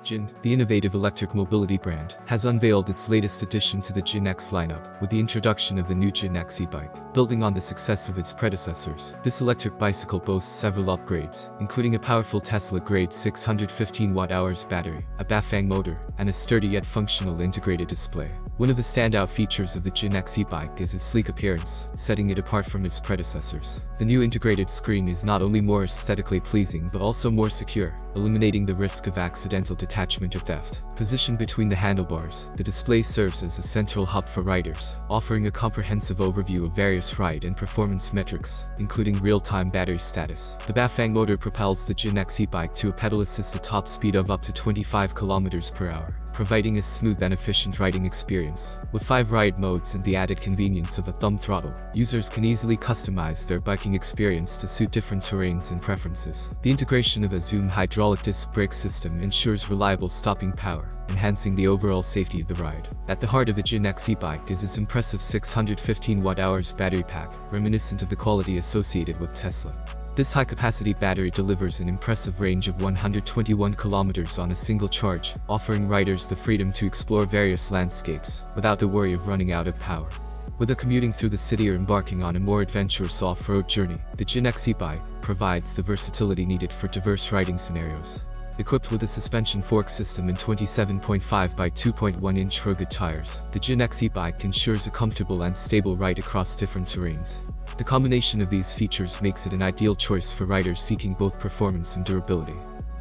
Jin, the innovative electric mobility brand, has unveiled its latest addition to the Jin X lineup with the introduction of the new Jin X e-bike. Building on the success of its predecessors, this electric bicycle boasts several upgrades, including a powerful Tesla-grade 615 Wh battery, a Bafang motor, and a sturdy yet functional integrated display. One of the standout features of the Jin X e-bike is its sleek appearance, setting it apart from its predecessors. The new integrated screen is not only more aesthetically pleasing but also more secure, eliminating the risk of accidental detachment or theft. Positioned between the handlebars, the display serves as a central hub for riders, offering a comprehensive overview of various ride and performance metrics, including real-time battery status. The Bafang motor propels the Jin X e-bike to a pedal-assisted top speed of up to 25 km/h, providing a smooth and efficient riding experience. With 5 ride modes and the added convenience of a thumb throttle, users can easily customize their biking experience to suit different terrains and preferences. The integration of a Zoom hydraulic disc brake system ensures reliable stopping power, enhancing the overall safety of the ride. At the heart of the Jin X e-bike is its impressive 615 Wh battery pack, reminiscent of the quality associated with Tesla. This high-capacity battery delivers an impressive range of 121 km on a single charge, offering riders the freedom to explore various landscapes without the worry of running out of power. Whether commuting through the city or embarking on a more adventurous off-road journey, the Jin X e-bike provides the versatility needed for diverse riding scenarios. Equipped with a suspension fork system and 27.5 by 2.1-inch rugged tires, the Jin X e-bike ensures a comfortable and stable ride across different terrains. The combination of these features makes it an ideal choice for riders seeking both performance and durability.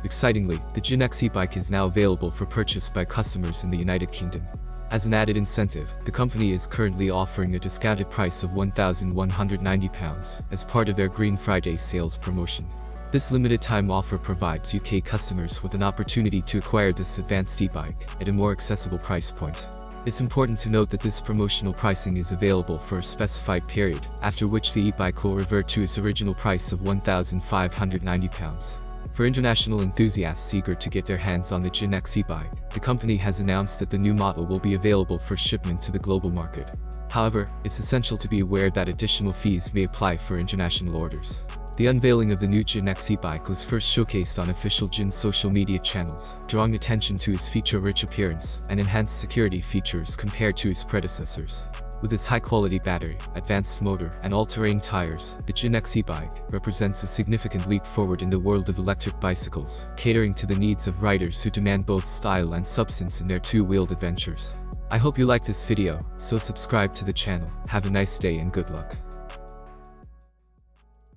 Excitingly, the Jin X e-bike is now available for purchase by customers in the United Kingdom. As an added incentive, the company is currently offering a discounted price of £1,190 as part of their Green Friday sales promotion. This limited-time offer provides UK customers with an opportunity to acquire this advanced e-bike at a more accessible price point. It's important to note that this promotional pricing is available for a specified period, after which the e-bike will revert to its original price of £1,590. For international enthusiasts eager to get their hands on the Jin X e-bike, the company has announced that the new model will be available for shipment to the global market. However, it's essential to be aware that additional fees may apply for international orders. The unveiling of the new Jin X e-bike was first showcased on official Jin social media channels, drawing attention to its feature-rich appearance and enhanced security features compared to its predecessors. With its high-quality battery, advanced motor, and all-terrain tires, the Jin X e-bike represents a significant leap forward in the world of electric bicycles, catering to the needs of riders who demand both style and substance in their two-wheeled adventures. I hope you liked this video, so subscribe to the channel. Have a nice day and good luck.